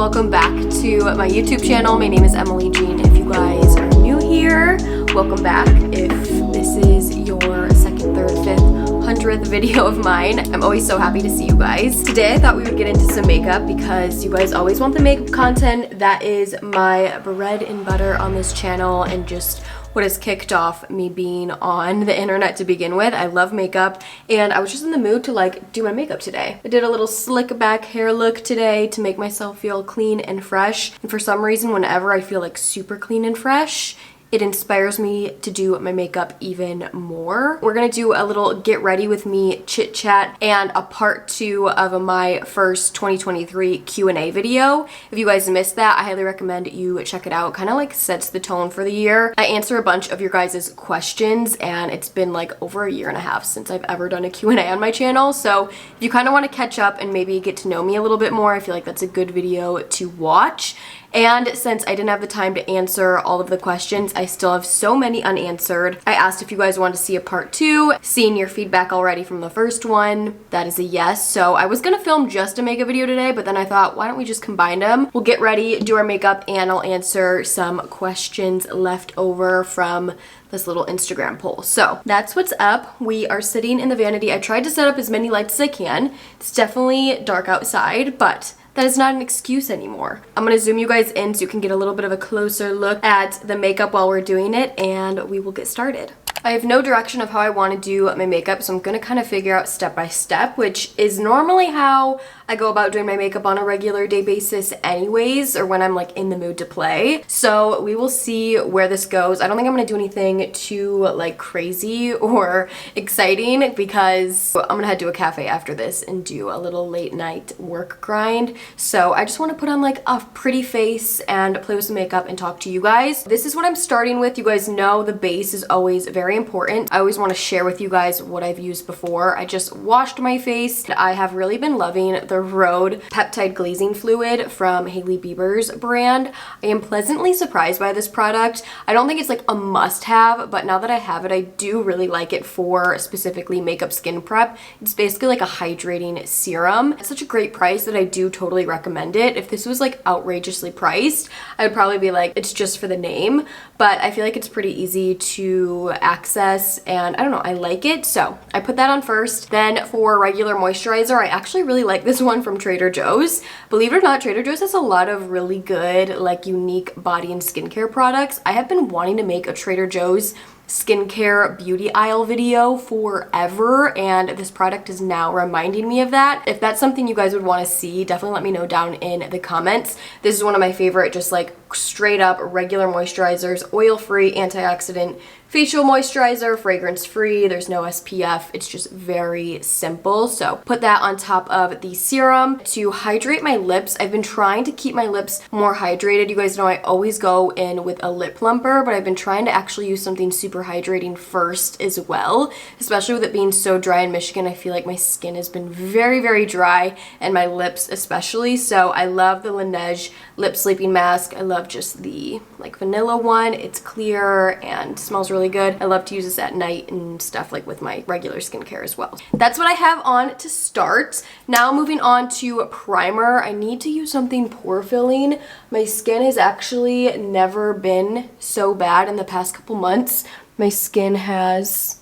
welcome back to my YouTube channel. My name is Emily Jean. If you guys are new here, welcome back. If this is your second, third, fifth, 100th video of mine, I'm always so happy to see you guys. Today I thought we would get into some makeup because you guys always want the makeup content. That is my bread and butter on this channel and just what has kicked off me being on the internet to begin with. I love makeup and I was just in the mood to like do my makeup today. I did a little slick back hair look today to make myself feel clean and fresh. And for some reason, whenever I feel like super clean and fresh, it inspires me to do my makeup even more. We're gonna do a little get ready with me chit chat and a part 2 of my first 2023 Q&A video. If you guys missed that, I highly recommend you check it out. Kind of like sets the tone for the year. I answer a bunch of your guys' questions and it's been like over a year and a half since I've ever done a Q&A on my channel. So if you kind of want to catch up and maybe get to know me a little bit more, I feel like that's a good video to watch. And since I didn't have the time to answer all of the questions, I still have so many unanswered. I asked if you guys wanted to see a part 2. Seeing your feedback already from the first one, that is a yes. So I was gonna film just a makeup video today, but then I thought, why don't we just combine them? We'll get ready, do our makeup, and I'll answer some questions left over from this little Instagram poll. So that's what's up. We are sitting in the vanity. I tried to set up as many lights as I can. It's definitely dark outside, but that is not an excuse anymore. I'm gonna zoom you guys in so you can get a little bit of a closer look at the makeup while we're doing it, and we will get started. I have no direction of how I want to do my makeup, so I'm gonna kind of figure out step by step, which is normally how I go about doing my makeup on a regular day basis anyways, or when I'm like in the mood to play. So we will see where this goes. I don't think I'm gonna do anything too like crazy or exciting because I'm gonna head to a cafe after this and do a little late night work grind. So I just want to put on like a pretty face and play with some makeup and talk to you guys. This is what I'm starting with. You guys know the base is always very important. I always want to share with you guys what I've used before. I just washed my face. I have really been loving the Rhode Peptide Glazing Fluid from Hailey Bieber's brand. I am pleasantly surprised by this product. I don't think it's like a must-have, but now that I have it, I do really like it for specifically makeup skin prep. It's basically like a hydrating serum. It's such a great price that I do totally recommend it. If this was like outrageously priced, I would probably be like, it's just for the name, but I feel like it's pretty easy to access and I don't know, I like it. So I put that on first. Then for regular moisturizer, I actually really like this one from Trader Joe's. Believe it or not, Trader Joe's has a lot of really good like unique body and skincare products. I have been wanting to make a Trader Joe's skincare beauty aisle video forever, and this product is now reminding me of that. If that's something you guys would want to see, definitely let me know down in the comments. This is one of my favorite just like straight up regular moisturizers, oil-free, antioxidant facial moisturizer, fragrance-free, there's no SPF, it's just very simple. So put that on top of the serum to hydrate my lips. I've been trying to keep my lips more hydrated. You guys know I always go in with a lip plumper, but I've been trying to actually use something super hydrating first as well, especially with it being so dry in Michigan. I feel like my skin has been very, very dry, and my lips especially. So I love the Laneige lip sleeping mask. I love just the like vanilla one. It's clear and smells really good. I love to use this at night and stuff like with my regular skincare as well. That's what I have on to start. Now moving on to primer. I need to use something pore filling. My skin has actually never been so bad in the past couple months. My skin has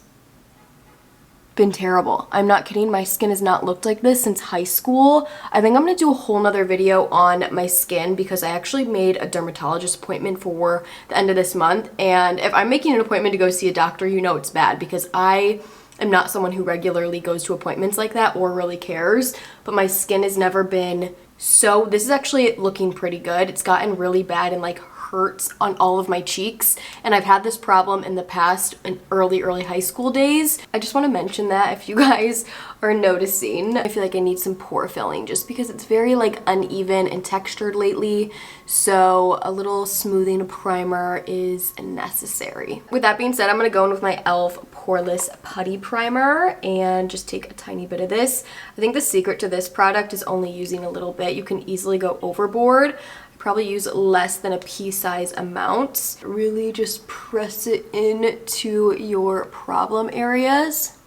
been terrible. I'm not kidding. My skin has not looked like this since high school. I think I'm gonna do a whole nother video on my skin because I actually made a dermatologist appointment for the end of this month, and if I'm making an appointment to go see a doctor, you know it's bad because I am not someone who regularly goes to appointments like that or really cares, but my skin has never been so, this is actually looking pretty good. It's gotten really bad and like hurts on all of my cheeks, and I've had this problem in the past in early high school days. I just want to mention that if you guys are noticing, I feel like I need some pore filling just because it's very like uneven and textured lately, so a little smoothing primer is necessary. With that being said, I'm gonna go in with my e.l.f. Poreless Putty Primer and just take a tiny bit of this. I think the secret to this product is only using a little bit. You can easily go overboard. Probably use less than a pea-size amount. Really just press it into your problem areas.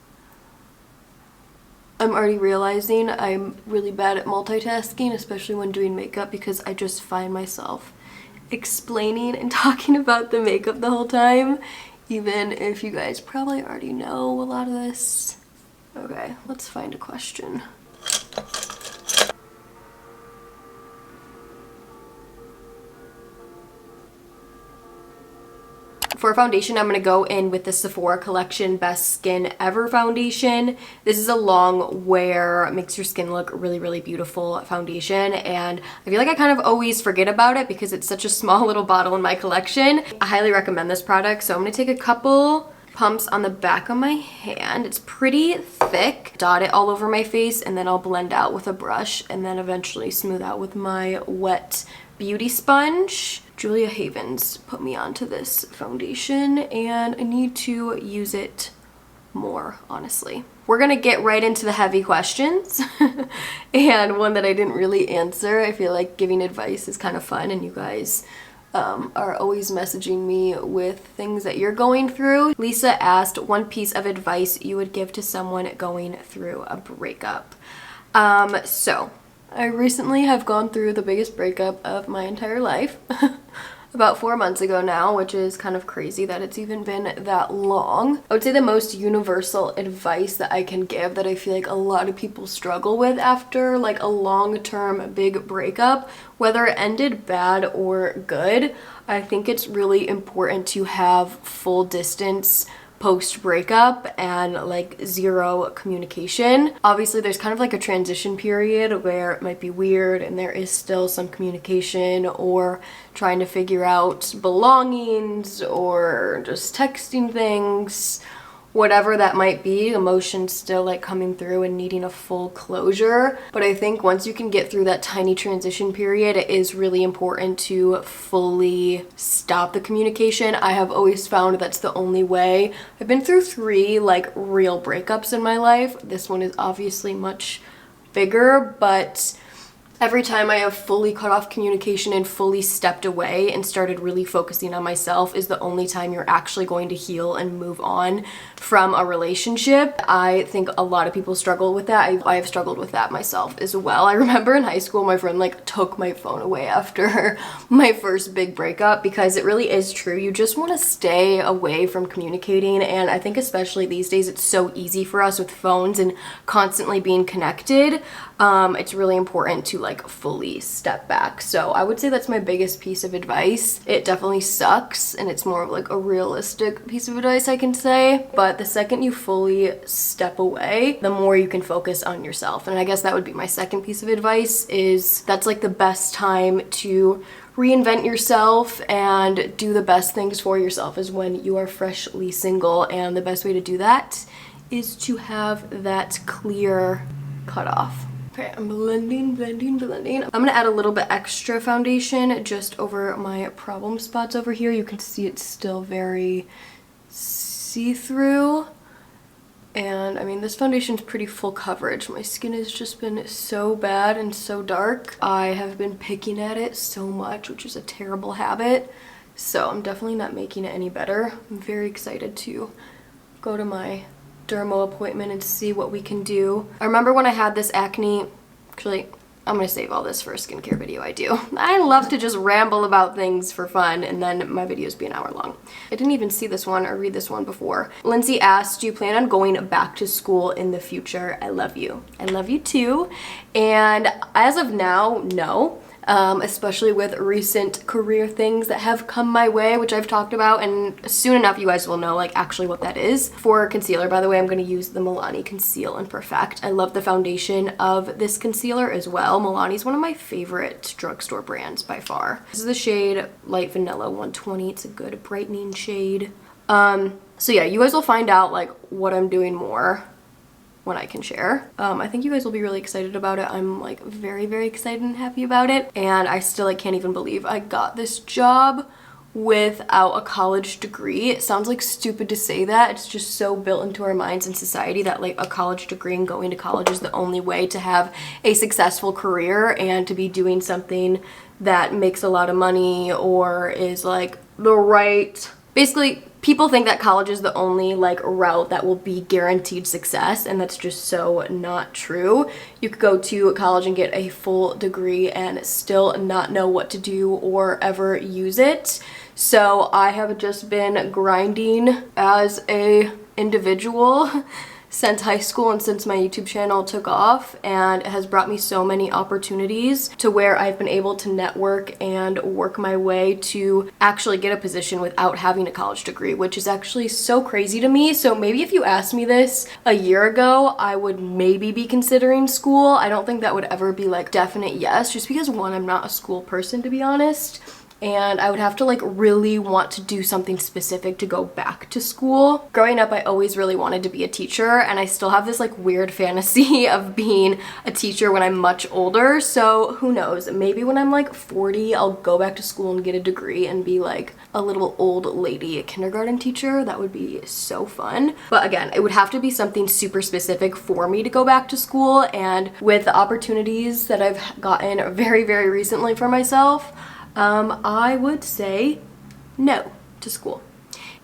I'm already realizing I'm really bad at multitasking, especially when doing makeup, because I just find myself explaining and talking about the makeup the whole time, even if you guys probably already know a lot of this. Okay, let's find a question. For foundation, I'm going to go in with the Sephora collection Best Skin Ever foundation. This is a Longwear, makes your skin look really, really beautiful foundation, and I feel like I kind of always forget about it because it's such a small little bottle in my collection. I highly recommend this product, so I'm going to take a couple pumps on the back of my hand. It's pretty thick. Dot it all over my face, and then I'll blend out with a brush, and then eventually smooth out with my wet beauty sponge. Julia Havens put me onto this foundation, and I need to use it more, honestly. We're gonna get right into the heavy questions and one that I didn't really answer. I feel like giving advice is kind of fun, and you guys are always messaging me with things that you're going through. Lisa asked, one piece of advice you would give to someone going through a breakup. So I recently have gone through the biggest breakup of my entire life about 4 months ago now, which is kind of crazy that it's even been that long. I would say the most universal advice that I can give, that I feel like a lot of people struggle with after like a long-term big breakup, whether it ended bad or good, I think it's really important to have full distance post-breakup and like zero communication. Obviously there's kind of like a transition period where it might be weird and there is still some communication, or trying to figure out belongings, or just texting things, whatever that might be, emotions still like coming through and needing a full closure. But I think once you can get through that tiny transition period, it is really important to fully stop the communication. I have always found that's the only way. I've been through 3 like real breakups in my life. This one is obviously much bigger, but every time I have fully cut off communication and fully stepped away and started really focusing on myself is the only time you're actually going to heal and move on from a relationship. I think a lot of people struggle with that. I have struggled with that myself as well. I remember in high school my friend like took my phone away after my first big breakup, because it really is true. You just want to stay away from communicating, and I think especially these days it's so easy for us with phones and constantly being connected. It's really important to like fully step back. So I would say that's my biggest piece of advice. It definitely sucks, and it's more of like a realistic piece of advice I can say, but the second you fully step away, the more you can focus on yourself. And I guess that would be my second piece of advice, is that's like the best time to reinvent yourself and do the best things for yourself is when you are freshly single, and the best way to do that is to have that clear cutoff. Okay, I'm blending. I'm gonna add a little bit extra foundation just over my problem spots over here. You can see it's still very see-through. And I mean, this foundation's pretty full coverage. My skin has just been so bad and so dark. I have been picking at it so much, which is a terrible habit. So I'm definitely not making it any better. I'm very excited to go to my dermo appointment and see what we can do. I remember when I had this acne, actually I'm gonna save all this for a skincare video I do. I love to just ramble about things for fun, and then my videos be an hour long. I didn't even see this one or read this one before. Lindsay asked, do you plan on going back to school in the future? I love you. I love you too. And as of now, no. Especially with recent career things that have come my way, which I've talked about, and soon enough you guys will know like actually what that is. For concealer, by the way, I'm going to use the Milani Conceal and Perfect. I love the foundation of this concealer as well. Milani's one of my favorite drugstore brands by far. This is the shade Light Vanilla 120. It's a good brightening shade. So yeah, you guys will find out like what I'm doing more when I can share. I think you guys will be really excited about it. I'm like very, very excited and happy about it. And I still like can't even believe I got this job without a college degree. It sounds like stupid to say that. It's just so built into our minds and society that like a college degree and going to college is the only way to have a successful career and to be doing something that makes a lot of money or is like the right Basically, people think that college is the only like route that will be guaranteed success, and that's just so not true. You could go to college and get a full degree and still not know what to do or ever use it. So I have just been grinding as a individual since high school and since my YouTube channel took off, and it has brought me so many opportunities to where I've been able to network and work my way to actually get a position without having a college degree, which is actually so crazy to me. So maybe if you asked me this a year ago, I would maybe be considering school. I don't think that would ever be like definite yes, just because one, I'm not a school person, to be honest. And I would have to like really want to do something specific to go back to school. Growing up, I always really wanted to be a teacher, and I still have this like weird fantasy of being a teacher when I'm much older. So who knows, maybe when I'm like 40, I'll go back to school and get a degree and be like a little old lady, a kindergarten teacher. That would be so fun. But again, it would have to be something super specific for me to go back to school. And with the opportunities that I've gotten very, very recently for myself, I would say no to school.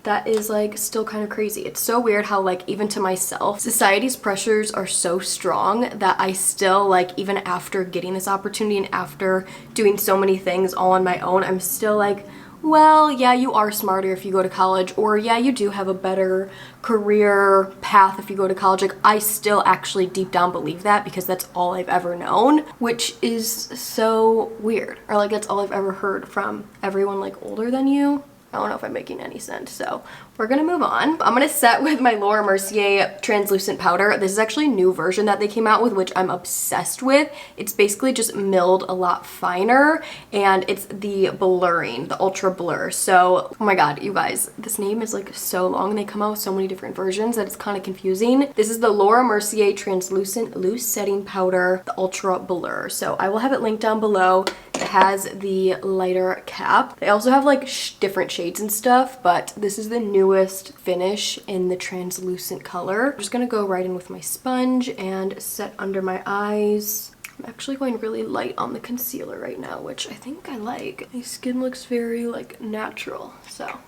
That is like still kind of crazy. It's so weird how like even to myself, society's pressures are so strong that I still like, even after getting this opportunity and after doing so many things all on my own, I'm still like, well, yeah, you are smarter if you go to college, or yeah, you do have a better career path if you go to college. Like, I still actually deep down believe that because that's all I've ever known, which is so weird. Or like that's all I've ever heard from everyone like older than you. I don't know if I'm making any sense, so we're gonna move on. I'm gonna set with my Laura Mercier translucent powder. This is actually a new version that they came out with, which I'm obsessed with. It's basically just milled a lot finer, and it's the blurring, the ultra blur. So, oh my god, you guys, this name is like so long, and they come out with so many different versions that it's kind of confusing. This is the Laura Mercier translucent loose setting powder, the ultra blur. So I will have it linked down below. It has the lighter cap. They also have like different shades and stuff, but this is the newest finish in the translucent color. I'm just gonna go right in with my sponge and set under my eyes. I'm actually going really light on the concealer right now, which I think I like. My skin looks very like natural, so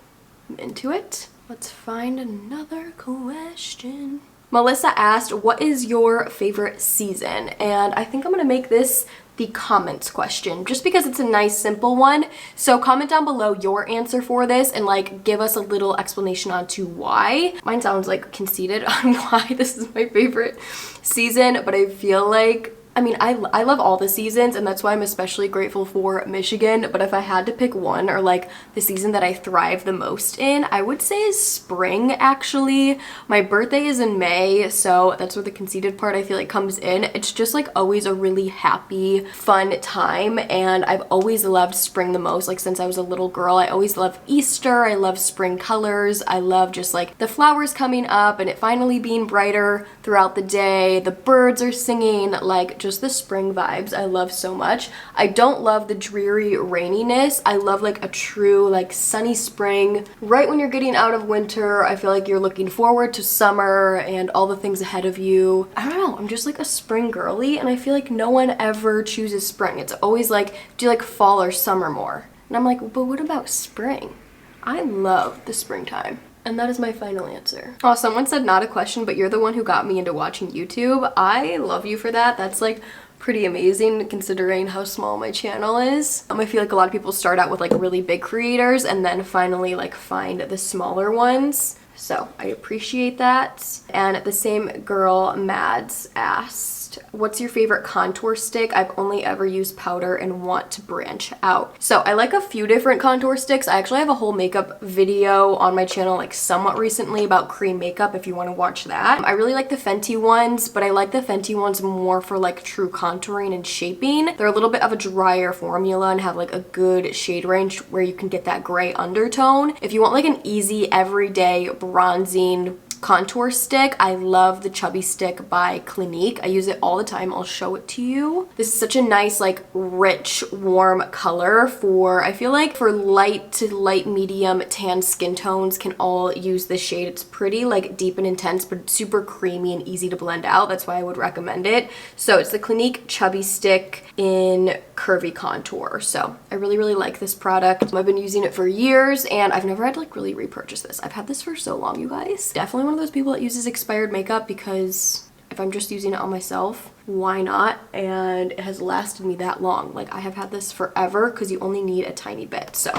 I'm into it. Let's find another question. Melissa asked, what is your favorite season? And I think I'm gonna make this the comments question, just because it's a nice simple one. So comment down below your answer for this and like give us a little explanation on to why. Mine sounds like conceited on why this is my favorite season, but I feel like, I mean, I love all the seasons, and that's why I'm especially grateful for Michigan. But if I had to pick one, or like the season that I thrive the most in, I would say is spring, actually. My birthday is in May, so that's where the conceited part I feel like comes in. It's just like always a really happy, fun time, and I've always loved spring the most. Like since I was a little girl, I always loved Easter. I love spring colors. I love just like the flowers coming up and it finally being brighter throughout the day. The birds are singing, like just the spring vibes I love so much. I don't love the dreary raininess. I love like a true like sunny spring. Right when you're getting out of winter, I feel like you're looking forward to summer and all the things ahead of you. I don't know, I'm just like a spring girly, and I feel like no one ever chooses spring. It's always like, do you like fall or summer more? And I'm like, but what about spring? I love the springtime. And that is my final answer. Oh, someone said not a question, but you're the one who got me into watching YouTube. I love you for that. That's like pretty amazing considering how small my channel is. I feel like a lot of people start out with like really big creators and then finally like find the smaller ones. So I appreciate that. And the same girl, Mads, asked, what's your favorite contour stick? I've only ever used powder and want to branch out. So I like a few different contour sticks. I actually have a whole makeup video on my channel like somewhat recently about cream makeup if you want to watch that. I really like the Fenty ones, but I like the Fenty ones more for like true contouring and shaping. They're a little bit of a drier formula and have like a good shade range where you can get that gray undertone. If you want like an easy everyday bronzing contour stick. I love the Chubby Stick by Clinique. I use it all the time. I'll show it to you. This is such a nice, like, rich, warm color for, I feel like for light to light medium tan skin tones can all use this shade. It's pretty like deep and intense, but super creamy and easy to blend out. That's why I would recommend it. So it's the Clinique Chubby Stick in Curvy Contour. So I really, really like this product. I've been using it for years and I've never had to like really repurchase this. I've had this for so long, you guys. Definitely one of those people that uses expired makeup because if I'm just using it on myself, why not? And it has lasted me that long. Like, I have had this forever because you only need a tiny bit. So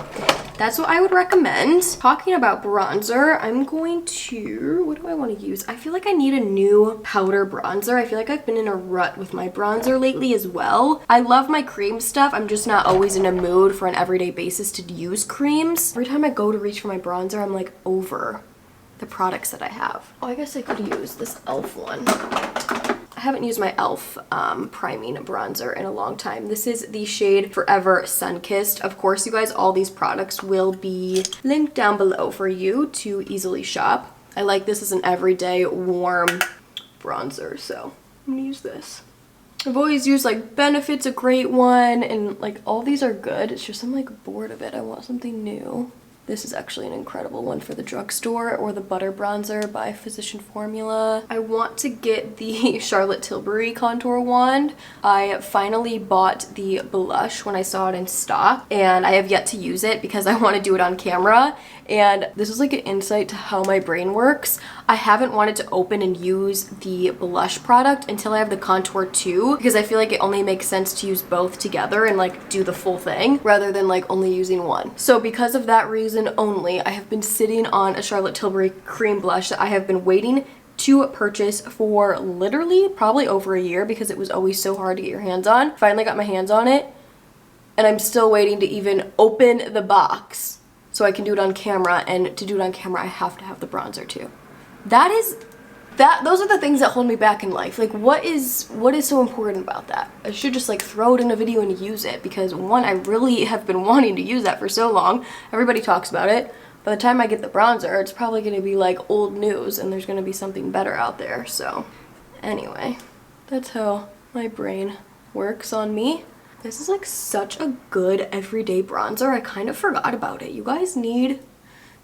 that's what I would recommend. Talking about bronzer, I'm going to, what do I want to use? I feel like I need a new powder bronzer. I feel like I've been in a rut with my bronzer lately as well. I love my cream stuff. I'm just not always in a mood for an everyday basis to use creams. Every time I go to reach for my bronzer, I'm like over the products that I have. Oh, I guess I could use this e.l.f. one. I haven't used my e.l.f. priming bronzer in a long time. This is the shade Forever Sunkissed. Of course, you guys, all these products will be linked down below for you to easily shop. I like this as an everyday warm bronzer, so I'm gonna use this. I've always used like Benefit's a great one, and like all these are good. It's just I'm like bored of it. I want something new. This is actually an incredible one for the drugstore, or the Butter Bronzer by Physician Formula. I want to get the Charlotte Tilbury contour wand. I finally bought the blush when I saw it in stock, and I have yet to use it because I want to do it on camera. And this is like an insight to how my brain works. I haven't wanted to open and use the blush product until I have the contour too, because I feel like it only makes sense to use both together and like do the full thing rather than like only using one. So because of that reason only, I have been sitting on a Charlotte Tilbury cream blush that I have been waiting to purchase for literally probably over a year because it was always so hard to get your hands on. Finally got my hands on it, and I'm still waiting to even open the box so I can do it on camera. And to do it on camera, I have to have the bronzer too. Those are the things that hold me back in life. Like, what is so important about that? I should just like throw it in a video and use it, because one, I really have been wanting to use that for so long. Everybody talks about it. By the time I get the bronzer, it's probably going to be like old news and there's going to be something better out there. So anyway, that's how my brain works on me. This is like such a good everyday bronzer. I kind of forgot about it. You guys need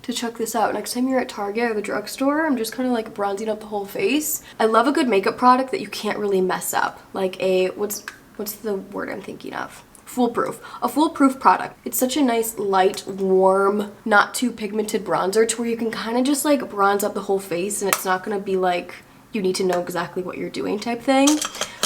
to check this out. Next time you're at Target or the drugstore, I'm just kind of like bronzing up the whole face. I love a good makeup product that you can't really mess up. Like a, what's the word I'm thinking of? Foolproof. A foolproof product. It's such a nice, light, warm, not too pigmented bronzer to where you can kind of just like bronze up the whole face and it's not going to be like you need to know exactly what you're doing type thing.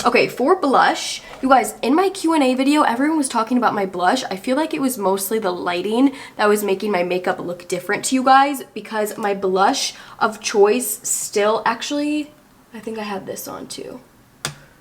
Okay, for blush, you guys, in my Q&A video, everyone was talking about my blush. I feel like it was mostly the lighting that was making my makeup look different to you guys, because my blush of choice still, actually, I think I had this on too.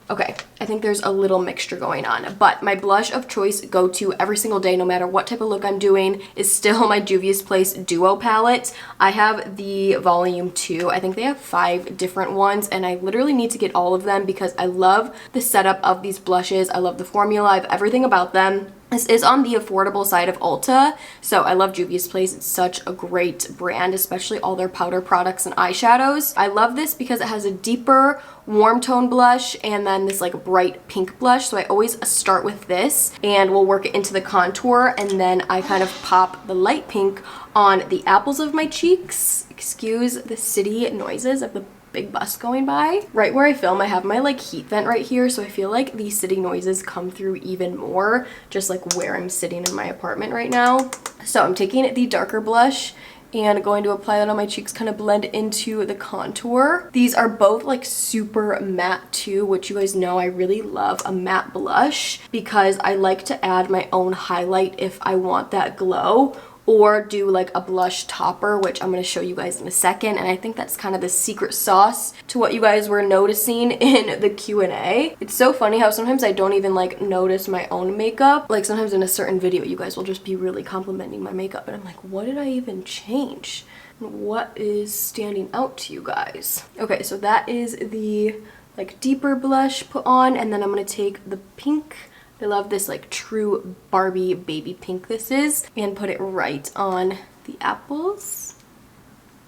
Okay, I think there's a little mixture going on, but my blush of choice go-to every single day, no matter what type of look I'm doing, is still my Juvia's Place Duo palette. I have the volume 2. I think they have 5 different ones, and I literally need to get all of them because I love the setup of these blushes. I love the formula. I have everything about them. This is on the affordable side of Ulta, so I love Juvia's Place. It's such a great brand, especially all their powder products and eyeshadows. I love this because it has a deeper warm tone blush and then this like bright pink blush, so I always start with this and we'll work it into the contour, and then I kind of pop the light pink on the apples of my cheeks. Excuse the city noises of the big bus going by. Right where I film, I have my like heat vent right here, so I feel like these city noises come through even more just like where I'm sitting in my apartment right now. So I'm taking the darker blush and going to apply that on my cheeks, kind of blend into the contour. These are both like super matte too, which you guys know I really love a matte blush because I like to add my own highlight if I want that glow, or do like a blush topper, which I'm going to show you guys in a second. And I think that's kind of the secret sauce to what you guys were noticing in the Q&A. It's so funny how sometimes I don't even like notice my own makeup. Like sometimes in a certain video, you guys will just be really complimenting my makeup and I'm like, what did I even change? What is standing out to you guys? Okay, so that is the like deeper blush put on, and then I'm going to take the pink. I love this like true Barbie baby pink this is, and put it right on the apples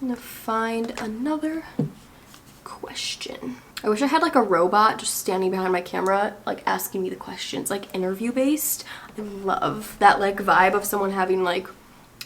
I'm gonna find another question. I wish I had like a robot just standing behind my camera, like asking me the questions, like interview based. I love that like vibe of someone having like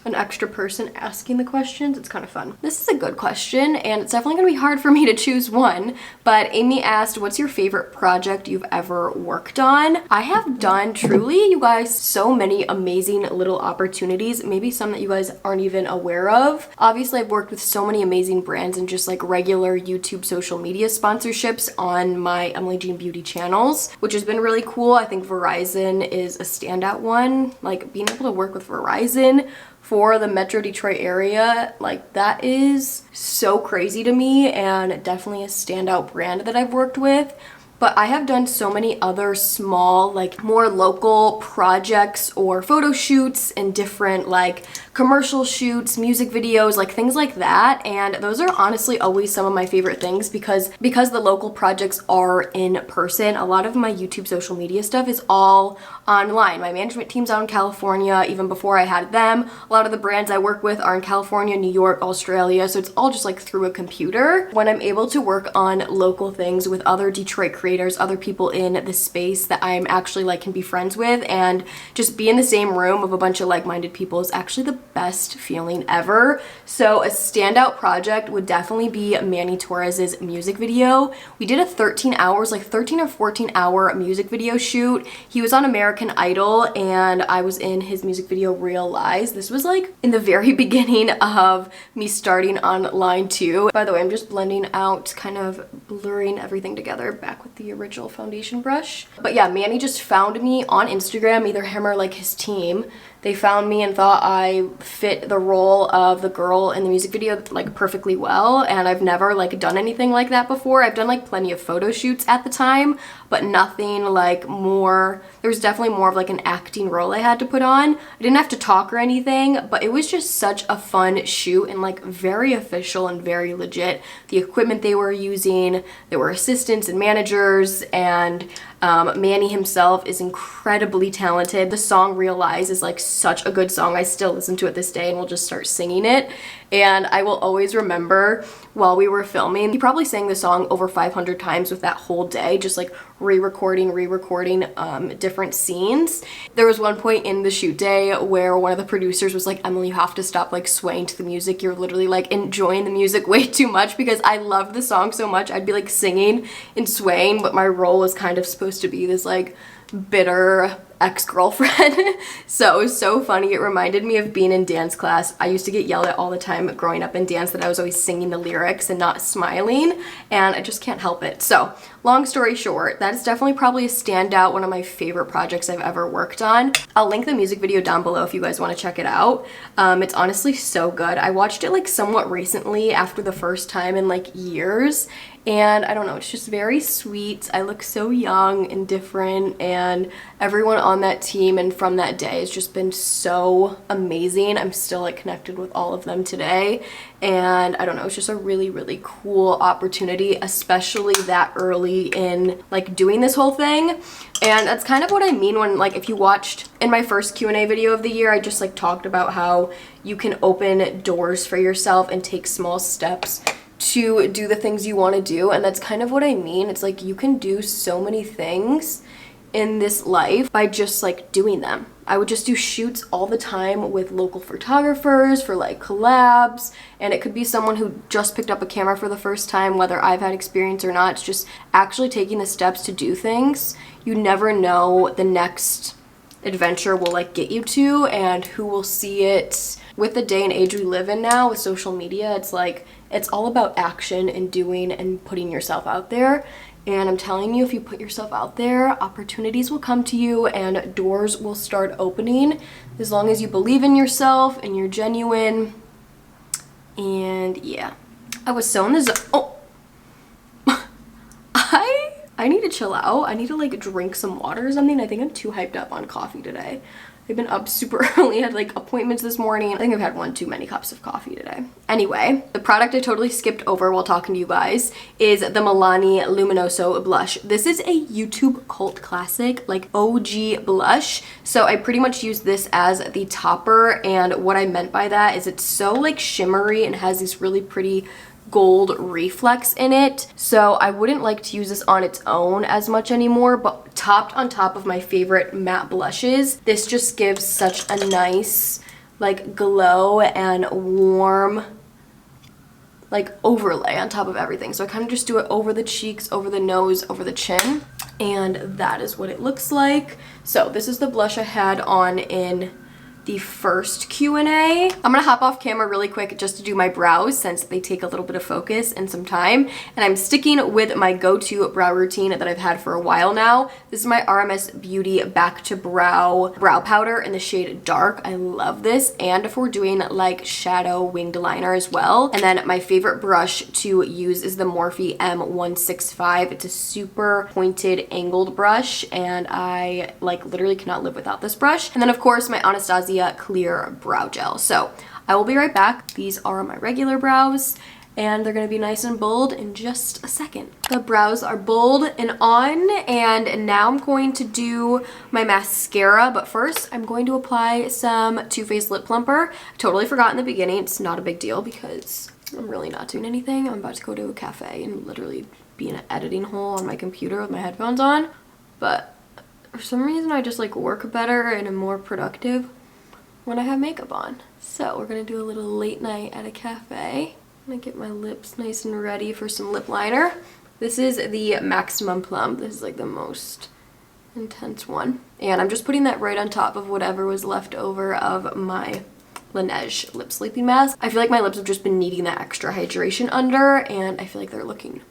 an extra person asking the questions. It's kind of fun. This is a good question, and it's definitely gonna be hard for me to choose one, but Amy asked, what's your favorite project you've ever worked on? I have done, truly, you guys, so many amazing little opportunities, maybe some that you guys aren't even aware of. Obviously, I've worked with so many amazing brands and just like regular YouTube social media sponsorships on my Emily Jean Beauty channels, which has been really cool. I think Verizon is a standout one. Like being able to work with Verizon for the Metro Detroit area, like that is so crazy to me, and definitely a standout brand that I've worked with. But I have done so many other small, like more local projects or photo shoots and different like commercial shoots, music videos, like things like that. And those are honestly always some of my favorite things because the local projects are in person. A lot of my YouTube social media stuff is all online. My management team's out in California even before I had them. A lot of the brands I work with are in California, New York, Australia. So it's all just like through a computer. When I'm able to work on local things with other Detroit creators, other people in the space that I'm actually like can be friends with, and just be in the same room of a bunch of like-minded people is actually the best feeling ever. So a standout project would definitely be Manny Torres's music video. We did a 13 or 14 hour music video shoot. He was on American Idol and I was in his music video Real Lies. This was like in the very beginning of me starting on line 2. By the way, I'm just blending out, kind of blurring everything together back with the original foundation brush. But yeah, Manny just found me on Instagram, either him or like his team. They found me and thought I fit the role of the girl in the music video like perfectly well, and I've never like done anything like that before. I've done like plenty of photo shoots at the time, but nothing like more. There was definitely more of like an acting role I had to put on. I didn't have to talk or anything, but it was just such a fun shoot and like very official and very legit. The equipment they were using, there were assistants and managers, and Manny himself is incredibly talented. The song Real Lies is like such a good song. I still listen to it this day and will just start singing it. And I will always remember while we were filming, he probably sang the song over 500 times with that whole day, just like re-recording different scenes. There was one point in the shoot day where one of the producers was like, Emily, you have to stop like swaying to the music. You're literally like enjoying the music way too much, because I loved the song so much. I'd be like singing and swaying, but my role was kind of supposed to be this like bitter ex-girlfriend. So it was so funny. It reminded me of being in dance class. I used to get yelled at all the time growing up in dance that I was always singing the lyrics and not smiling, and I just can't help it. So long story short, that is definitely probably a standout, one of my favorite projects I've ever worked on. I'll link the music video down below if you guys want to check it out. It's honestly so good. I watched it like somewhat recently after the first time in like years, and I don't know, it's just very sweet. I look so young and different, and everyone on that team and from that day has just been so amazing. I'm still like connected with all of them today, and I don't know, it's just a really, really cool opportunity, especially that early in like doing this whole thing. And that's kind of what I mean when, like, if you watched in my first Q&A video of the year, I just like talked about how you can open doors for yourself and take small steps to do the things you want to do. And that's kind of what I mean. It's like you can do so many things in this life by just like doing them. I would just do shoots all the time with local photographers for like collabs, and it could be someone who just picked up a camera for the first time, whether I've had experience or not. It's just actually taking the steps to do things. You never know what the next adventure will like get you to, and who will see it. With the day and age we live in now with social media, it's like it's all about action and doing and putting yourself out there. And I'm telling you, if you put yourself out there, opportunities will come to you and doors will start opening, as long as you believe in yourself and you're genuine. And yeah, I was so in the zone. Oh, I need to chill out. I need to like drink some water or something. I think I'm too hyped up on coffee today. I've been up super early, had like appointments this morning. I think I've had one too many cups of coffee today. Anyway, the product I totally skipped over while talking to you guys is the Milani Luminoso blush. This is a YouTube cult classic, like OG blush. So I pretty much use this as the topper, and what I meant by that is it's so like shimmery and has this really pretty gold reflex in it. So I wouldn't like to use this on its own as much anymore, but topped on top of my favorite matte blushes, this just gives such a nice like glow and warm like overlay on top of everything. So I kind of just do it over the cheeks, over the nose, over the chin, and that is what it looks like. So this is the blush I had on in the first Q&A. I'm gonna hop off camera really quick just to do my brows since they take a little bit of focus and some time, and I'm sticking with my go-to brow routine that I've had for a while now. This is my RMS Beauty Back to Brow brow powder in the shade Dark. I love this, and if we're doing like shadow winged liner as well. And then my favorite brush to use is the Morphe M165. It's a super pointed angled brush, and I like literally cannot live without this brush. And then of course my Anastasia clear brow gel. So I will be right back. These are my regular brows, and they're gonna be nice and bold in just a second. The brows are bold and on, and now I'm going to do my mascara, but first I'm going to apply some Too Faced Lip Plumper. I totally forgot in the beginning. It's not a big deal because I'm really not doing anything. I'm about to go to a cafe and literally be in an editing hole on my computer with my headphones on, but for some reason I just like work better and am more productive when I have makeup on. So we're gonna do a little late night at a cafe. I'm gonna get my lips nice and ready for some lip liner. This is the Maximum Plump. This is like the most intense one. And I'm just putting that right on top of whatever was left over of my Laneige lip sleeping mask. I feel like my lips have just been needing that extra hydration under, and I feel like they're looking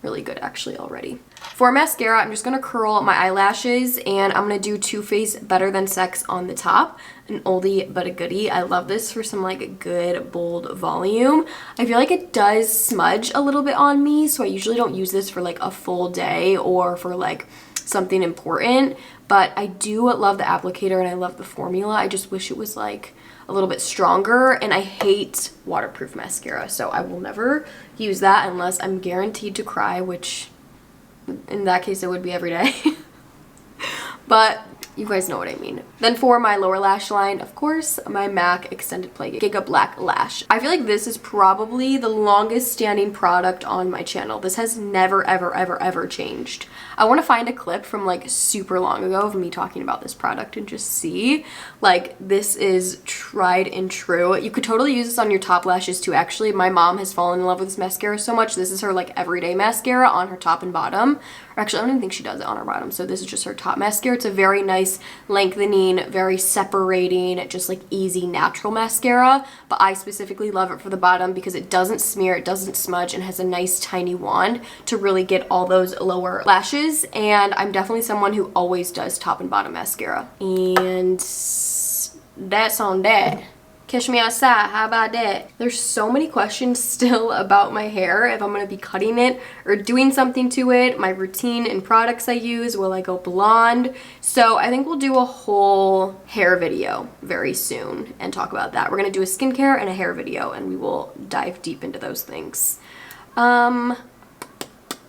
really good actually already. For mascara, I'm just gonna curl my eyelashes, and I'm gonna do Too Faced Better Than Sex on the top. An oldie but a goodie. I love this for some like good bold volume. I feel like it does smudge a little bit on me, so I usually don't use this for like a full day or for like something important, but I do love the applicator and I love the formula. I just wish it was like a little bit stronger, and I hate waterproof mascara, so I will never use that unless I'm guaranteed to cry, which in that case it would be every day. But you guys know what I mean. Then for my lower lash line, of course, my MAC Extended Play Giga Black Lash. I feel like this is probably the longest standing product on my channel. This has never, ever, ever, ever changed. I want to find a clip from like super long ago of me talking about this product and just see, like, this is tried and true. You could totally use this on your top lashes too. Actually, my mom has fallen in love with this mascara so much. This is her like everyday mascara on her top and bottom. Or actually, I don't even think she does it on her bottom. So this is just her top mascara. It's a very nice lengthening, very separating, just like easy natural mascara. But I specifically love it for the bottom because it doesn't smear, it doesn't smudge, and has a nice tiny wand to really get all those lower lashes. And I'm definitely someone who always does top and bottom mascara. And that's on that. Catch me outside, how about that? There's so many questions still about my hair, if I'm gonna be cutting it or doing something to it, my routine and products I use, will I go blonde? So I think we'll do a whole hair video very soon and talk about that. We're gonna do a skincare and a hair video, and we will dive deep into those things.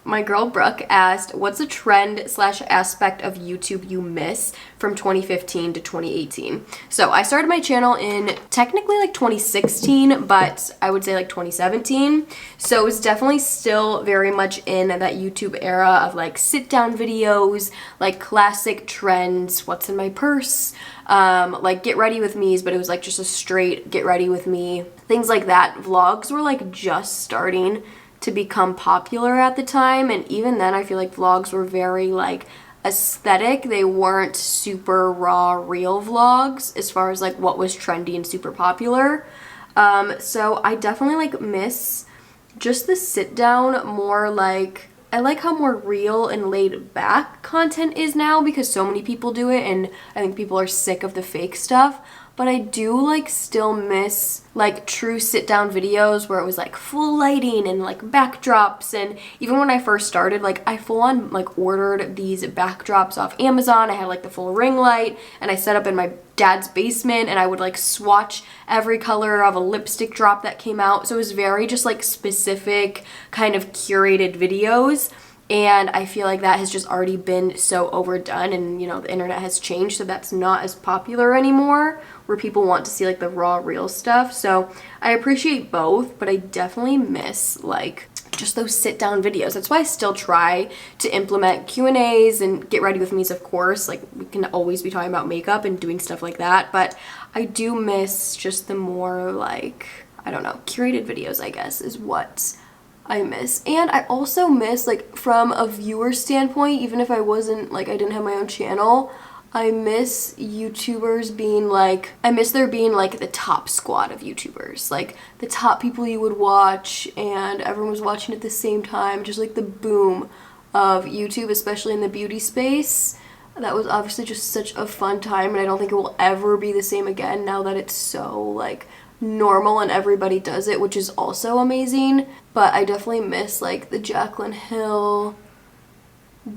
My girl Brooke asked, what's a trend / aspect of YouTube you miss from 2015 to 2018? So I started my channel in technically like 2016, but I would say like 2017. So it was definitely still very much in that YouTube era of like sit down videos, like classic trends, what's in my purse, like get ready with me's, but it was like just a straight get ready with me, things like that. Vlogs were like just starting to become popular at the time, and even then I feel like vlogs were very like aesthetic. They weren't super raw real vlogs as far as like what was trendy and super popular. So I definitely like miss just the sit down, more like, I like how more real and laid back content is now because so many people do it, and I think people are sick of the fake stuff. but I do like still miss like true sit down videos where it was like full lighting and like backdrops. And even when I first started, like I full on like ordered these backdrops off Amazon. I had like the full ring light and I set up in my dad's basement, and I would like swatch every color of a lipstick drop that came out. So it was very just like specific kind of curated videos. And I feel like that has just already been so overdone, and you know, the internet has changed, so that's not as popular anymore, where people want to see like the raw, real stuff. So I appreciate both, but I definitely miss like just those sit down videos. That's why I still try to implement Q&As and get ready with me's, of course. Like we can always be talking about makeup and doing stuff like that, but I do miss just the more like, I don't know, curated videos, I guess, is what I miss. And I also miss, like, from a viewer standpoint, even if I wasn't, like, I didn't have my own channel, I miss YouTubers being, like, I miss there being, like, the top squad of YouTubers. Like, the top people you would watch, and everyone was watching at the same time. Just, like, the boom of YouTube, especially in the beauty space. That was obviously just such a fun time, and I don't think it will ever be the same again now that it's so, like, normal and everybody does it, which is also amazing. But I definitely miss like the Jaclyn Hill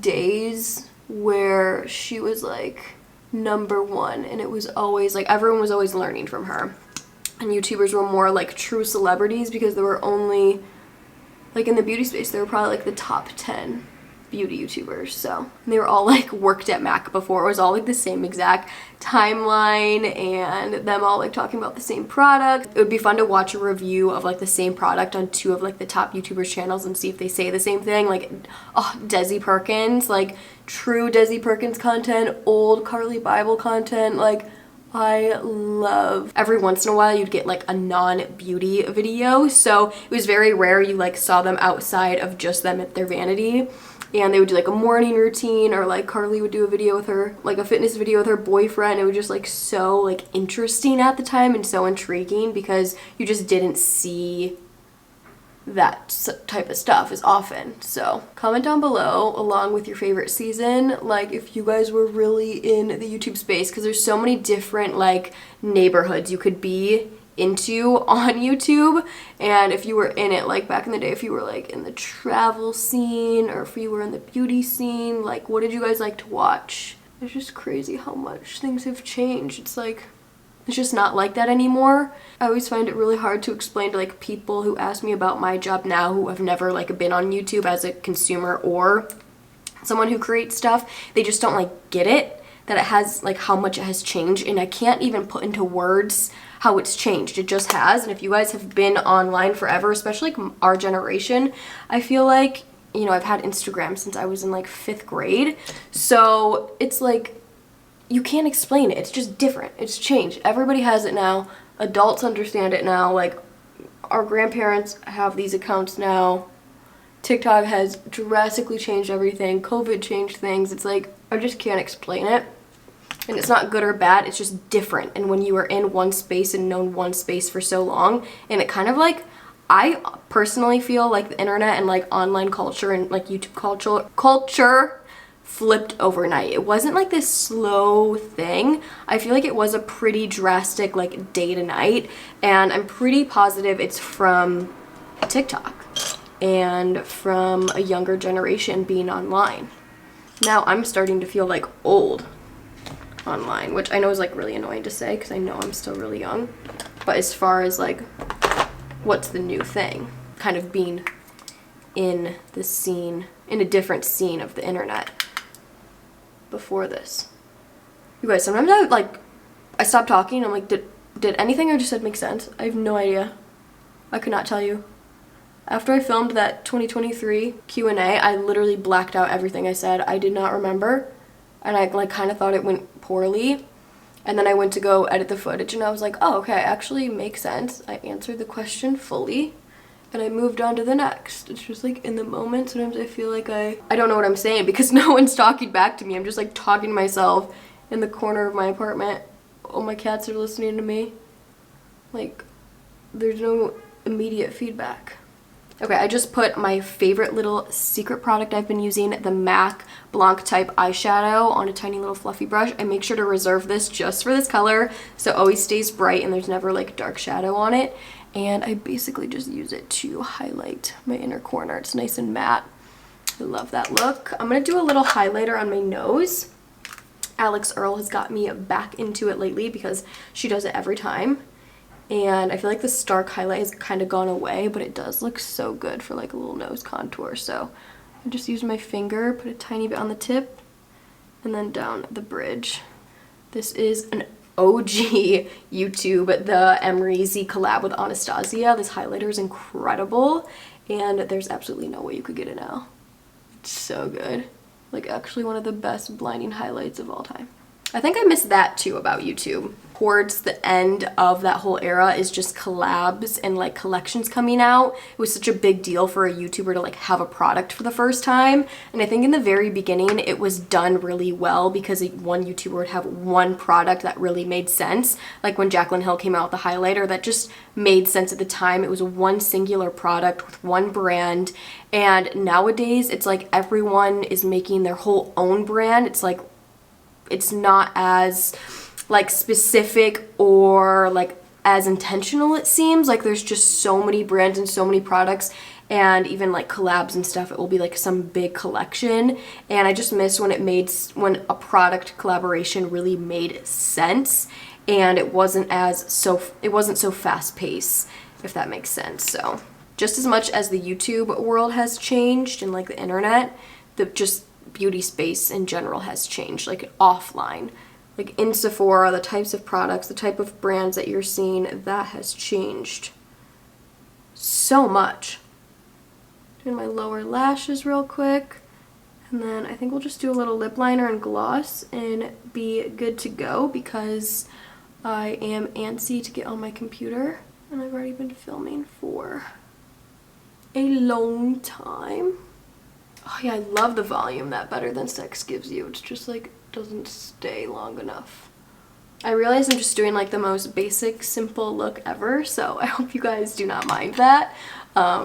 days where she was like #1, and it was always like everyone was always learning from her, and YouTubers were more like true celebrities because there were only like in the beauty space there were probably like the top 10 beauty YouTubers. So they were all like worked at MAC before. It was all like the same exact timeline and them all like talking about the same product. It would be fun to watch a review of like the same product on 2 of like the top YouTubers channels and see if they say the same thing. Like, oh, Desi Perkins, like true Desi Perkins content, old Carly Bible content. Like, I love, every once in a while you'd get like a non-beauty video, so it was very rare you like saw them outside of just them at their vanity. And they would do like a morning routine, or like Carly would do a video with her, like a fitness video with her boyfriend. It was just like so like interesting at the time and so intriguing because you just didn't see that type of stuff as often. So comment down below along with your favorite season, like if you guys were really in the YouTube space, because there's so many different like neighborhoods you could be into on YouTube. And if you were in it, like back in the day, if you were like in the travel scene or if you were in the beauty scene, like what did you guys like to watch? It's just crazy how much things have changed. It's like, it's just not like that anymore. I always find it really hard to explain to like people who ask me about my job now who have never like been on YouTube as a consumer or someone who creates stuff. They just don't like get it, that it has like how much it has changed, and I can't even put into words how it's changed. It just has. And if you guys have been online forever, especially like our generation, I feel like, you know, I've had Instagram since I was in like 5th grade, so it's like you can't explain it. It's just different. It's changed. Everybody has it now. Adults understand it now. Like our grandparents have these accounts now. TikTok has drastically changed everything. COVID changed things. It's like I just can't explain it. And it's not good or bad, it's just different. And when you are in one space and known one space for so long, and it kind of like, I personally feel like the internet and like online culture and like YouTube culture flipped overnight. It wasn't like this slow thing. I feel like it was a pretty drastic like day to night, and I'm pretty positive it's from TikTok and from a younger generation being online. Now I'm starting to feel like old online, which I know is like really annoying to say because I know I'm still really young. But as far as like what's the new thing, kind of being in the scene, in a different scene of the internet before this. You guys, sometimes I stop talking, I'm like, did anything I just said make sense? I have no idea. I could not tell you. After I filmed that 2023 Q&A, I literally blacked out everything I said. I did not remember, and I like kind of thought it went poorly. And then I went to go edit the footage and I was like, oh, okay, actually makes sense. I answered the question fully and I moved on to the next. It's just like in the moment, sometimes I feel like I don't know what I'm saying because no one's talking back to me. I'm just like talking to myself in the corner of my apartment. Oh, my cats are listening to me. Like, there's no immediate feedback. Okay, I just put my favorite little secret product I've been using, the MAC Blanc type eyeshadow, on a tiny little fluffy brush. I make sure to reserve this just for this color, so it always stays bright and there's never like dark shadow on it. And I basically just use it to highlight my inner corner. It's nice and matte. I love that look. I'm gonna do a little highlighter on my nose. Alex Earl has got me back into it lately because she does it every time. And I feel like the stark highlight has kind of gone away, but it does look so good for like a little nose contour. So I just use my finger, put a tiny bit on the tip, and then down the bridge. This is an OG YouTube, the Emreezy collab with Anastasia. This highlighter is incredible, and there's absolutely no way you could get it now. It's so good. Like actually one of the best blinding highlights of all time. I think I missed that too about YouTube. Towards the end of that whole era is just collabs and like collections coming out. It was such a big deal for a YouTuber to like have a product for the first time. And I think in the very beginning it was done really well because one YouTuber would have one product that really made sense. Like when Jaclyn Hill came out with the highlighter, that just made sense at the time. It was one singular product with one brand. And nowadays it's like everyone is making their whole own brand. It's like, it's not as like specific or like as intentional, it seems. Like there's just so many brands and so many products, and even like collabs and stuff, it will be like some big collection. And I just miss when when a product collaboration really made sense and it wasn't so fast paced, if that makes sense. So just as much as the YouTube world has changed and like the internet, just beauty space in general has changed, like offline. Like in Sephora, the types of products, the type of brands that you're seeing, that has changed so much. Doing my lower lashes real quick. And then I think we'll just do a little lip liner and gloss and be good to go because I am antsy to get on my computer. And I've already been filming for a long time. Oh yeah, I love the volume that Better Than Sex gives you. It's just like doesn't stay long enough. I realize I'm just doing like the most basic, simple look ever, so I hope you guys do not mind that.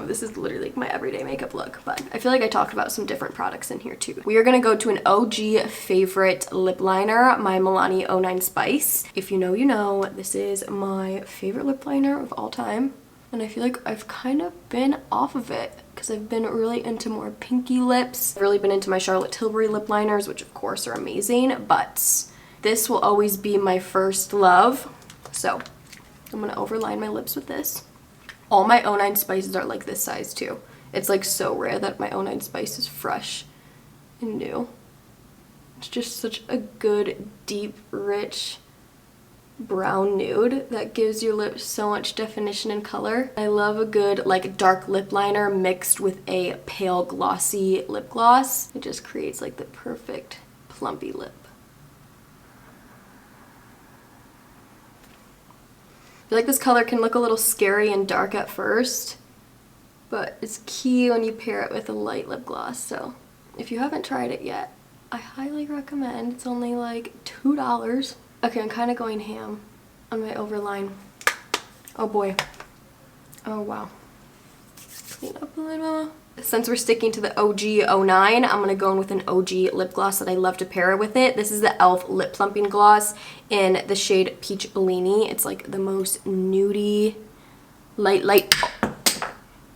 This is literally like my everyday makeup look, but I feel like I talked about some different products in here too. We are gonna go to an OG favorite lip liner, my Milani 09 Spice. If you know, you know, this is my favorite lip liner of all time. And I feel like I've kind of been off of it because I've been really into more pinky lips. I've really been into my Charlotte Tilbury lip liners, which of course are amazing, but this will always be my first love. So I'm gonna overline my lips with this. All my 09 Spices are like this size too. It's like so rare that my 09 Spice is fresh and new. It's just such a good, deep, rich brown nude that gives your lips so much definition and color. I love a good like dark lip liner mixed with a pale glossy lip gloss. It just creates like the perfect plumpy lip. I feel like this color can look a little scary and dark at first, but it's key when you pair it with a light lip gloss. So if you haven't tried it yet, I highly recommend. It's only like $2. Okay, I'm kind of going ham on my overline. Oh boy. Oh wow. Clean up a little. Since we're sticking to the OG 09, I'm going to go in with an OG lip gloss that I love to pair it with it. This is the e.l.f. Lip Plumping Gloss in the shade Peach Bellini. It's like the most nudie, light. Oh.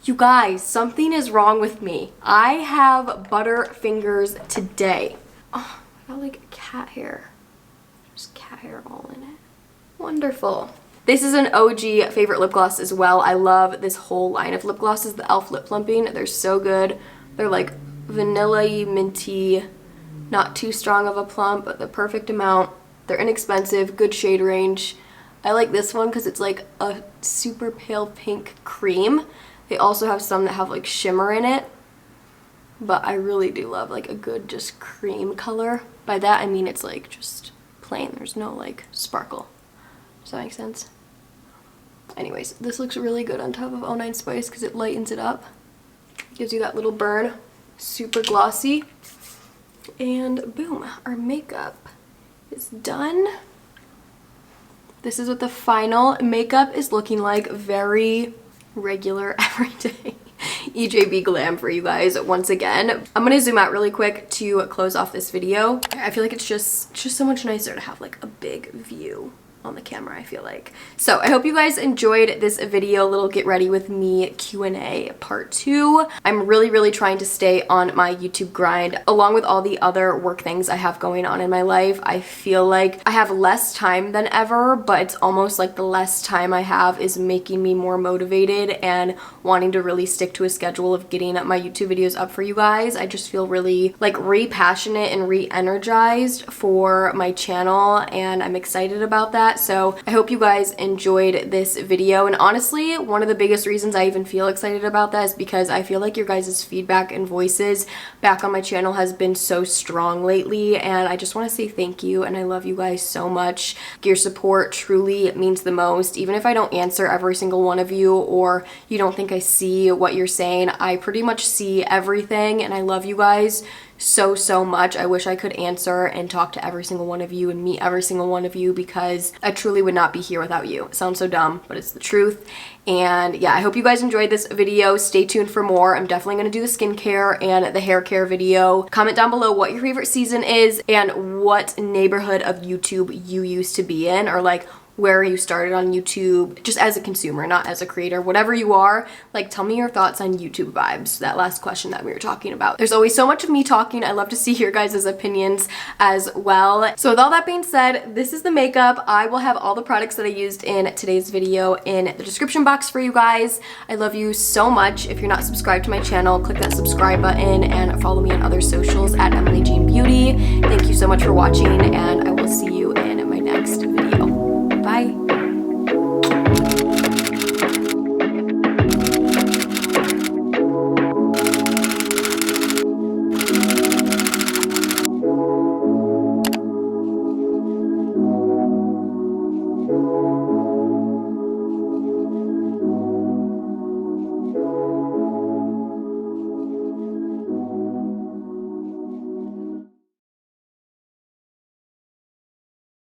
You guys, something is wrong with me. I have butter fingers today. Oh, I got like cat hair. There's cat hair all in it. Wonderful. This is an OG favorite lip gloss as well. I love this whole line of lip glosses, the e.l.f. Lip Plumping. They're so good. They're like vanilla-y, minty, not too strong of a plump, but the perfect amount. They're inexpensive, good shade range. I like this one because it's like a super pale pink cream. They also have some that have like shimmer in it, but I really do love like a good just cream color. By that I mean it's like just plain. There's no like sparkle. Does that make sense? Anyways, this looks really good on top of 09 Spice because it lightens it up. Gives you that little burn. Super glossy. And boom, our makeup is done. This is what the final makeup is looking like. Very regular, everyday EJB glam for you guys once again. I'm gonna zoom out really quick to close off this video. I feel like it's just so much nicer to have like a big view on the camera, I feel like. So I hope you guys enjoyed this video, little get ready with me Q&A part 2. I'm really trying to stay on my YouTube grind along with all the other work things I have going on in my life. I feel like I have less time than ever, but it's almost like the less time I have is making me more motivated and wanting to really stick to a schedule of getting my YouTube videos up for you guys. I just feel really like re-passionate and re-energized for my channel, and I'm excited about that. So I hope you guys enjoyed this video, and honestly one of the biggest reasons I even feel excited about that is because I feel like your guys' feedback and voices back on my channel has been so strong lately, and I just want to say thank you, and I love you guys so much. Your support truly means the most. Even if I don't answer every single one of you, or you don't think I see what you're saying, I pretty much see everything, and I love you guys so much. I wish I could answer and talk to every single one of you and meet every single one of you, because I truly would not be here without you. It sounds so dumb, but it's the truth. And yeah, I hope you guys enjoyed this video. Stay tuned for more. I'm definitely going to do the skincare and the hair care video. Comment down below what your favorite season is and what neighborhood of YouTube you used to be in, or like where you started on YouTube, just as a consumer, not as a creator. Whatever you are, like, tell me your thoughts on YouTube vibes, that last question that we were talking about. There's always so much of me talking. I love to see your guys' opinions as well. So with all that being said, this is the makeup. I will have all the products that I used in today's video in the description box for you guys. I love you so much. If you're not subscribed to my channel, click that subscribe button and follow me on other socials at Emily Jean Beauty. Thank you so much for watching, and I will see you